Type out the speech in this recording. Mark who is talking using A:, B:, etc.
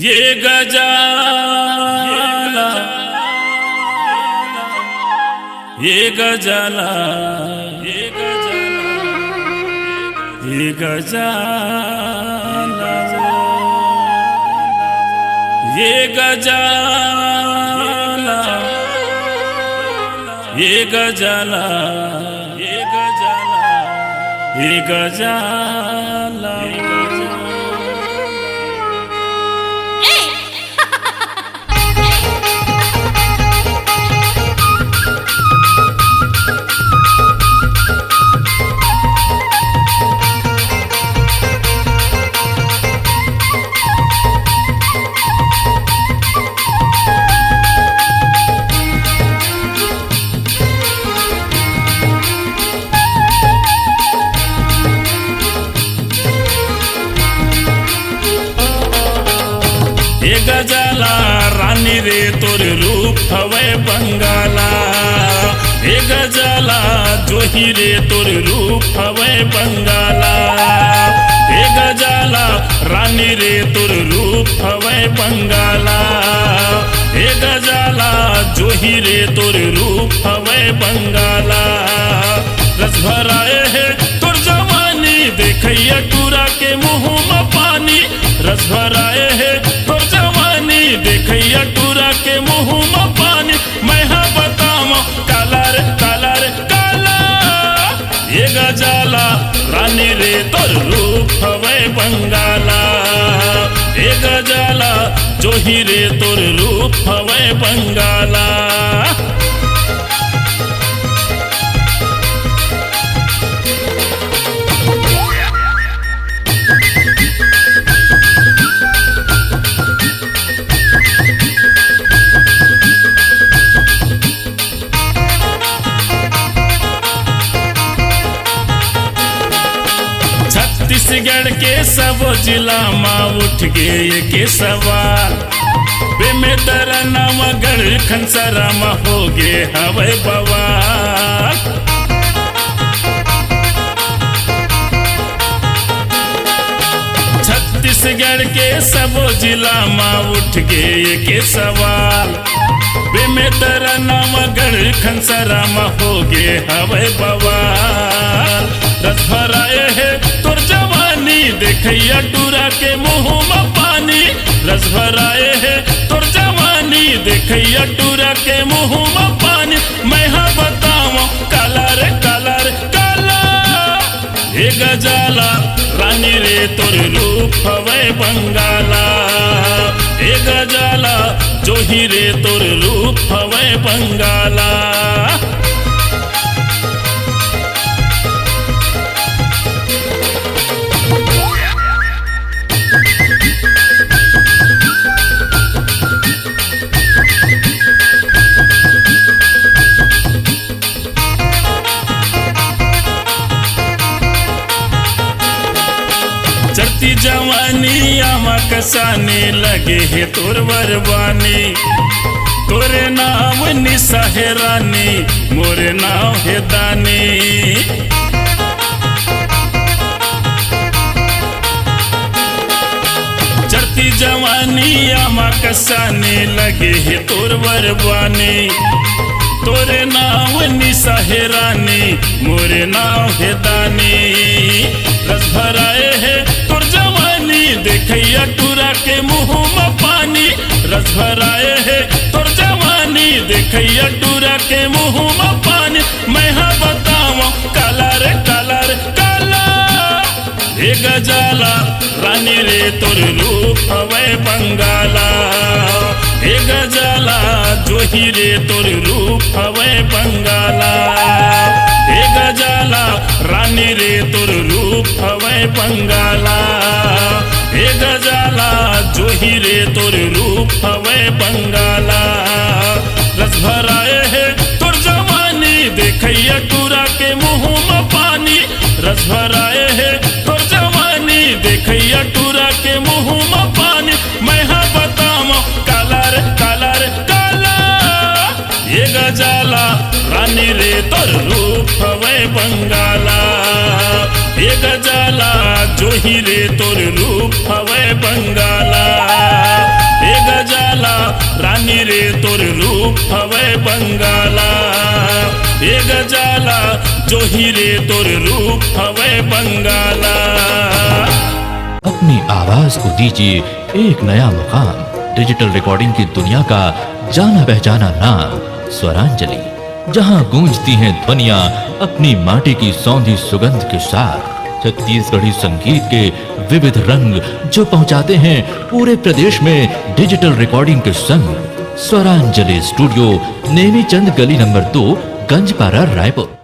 A: ये गजाला ये गजाला ये गजाला ये गजाला ये गजाला ये गजाला ये गजाला ये गजाला ये गजाला रानी रे तोर रूप हवे बंगाला ये गजाला जोही रे तोर रूप हवे बंगाला ये गजाला रानी रे तोर रूप हवे बंगाला ये गजाला जोही रे तोर रूप हवे बंगाला रस भराए है तोर जवानी देखैया टूरा के मुँह में पानी रस भराए है तोर जवानी देखैया टूरा के मुँह में पानी मैं हाँ बताऊँ काला रे काला रे काला ये गजाला रानी रे तोर रूप हवे बंगाला ये गजाला जोही रे तोर रूप हवे बंगाला छत्तीसगढ़ के सब जिला माँ उठ गए के सवाल में तेरा नाम गढ़ खनसरा माँ हो गए हवे बवाल छत्तीसगढ़ के सब जिला माँ उठ गए के सवाल में तेरा नाम गढ़ खनसरा माँ हो गए हवे बवाल रस भराए है तोर जवानी देखैया टूरा के मुँह में पानी रस भराए है तोर जवानी देखैया टूरा के मुँह में पानी मैं हाँ बताऊँ काला रे काला रे काला ये गजाला रानी रे तोर रूप हवे बंगाला ये गजाला जोही रे तोर रूप हवे बंगाला चढ़ती जवानी आमा कसाने लगे है तोर बरबानी तोरे नाम निशा है रानी मोरे नाम है दानी चढ़ती जवानी आमा कसाने लगे है तोर बरबानी तोरे नाम निशा है रानी मोरे नाम है दानी रस भराए है तोर जवानी देखैया टूरा के मुँह में पानी रस भराए है तोर जवानी देखैया टूरा के मुँह में पानी मैं हाँ बताऊँ काला रे काला रे काला ये गजाला रानी रे तोर रूप हवे बंगाला ये गजाला जोही रे तोर रूप हवे बंगाला ये गजाला रानी रे तोर रूप हवे बंगाला ये गजाला जोही रे तोर रूप हवे बंगाला रस भराए है तोर जवानी देखैया टूरा के मुँह में पानी रस भराए है तोर जवानी देखैया टूरा के मुँह में पानी मैं हाँ बताऊँ काला रे काला रे काला ये गजाला रानी रे तोर रूप हवे बंगाला हे गजाला जोही रे तोर रूप हवे बंगाला हे गजाला रानी रे तोर रूप हवे बंगाला हे गजाला जोही रे तोर रूप हवे बंगाला।
B: अपनी आवाज को दीजिए एक नया मुकाम, डिजिटल रिकॉर्डिंग की दुनिया का जाना पहचाना नाम स्वरांजलि, जहां गूंजती हैं ध्वनियां अपनी माटी की सौंधी सुगंध के साथ, छत्तीसगढ़ी संगीत के विविध रंग जो पहुंचाते हैं पूरे प्रदेश में डिजिटल रिकॉर्डिंग के संग। स्वरांजलि स्टूडियो, नेमीचंद गली नंबर 2, गंजपारा, रायपुर।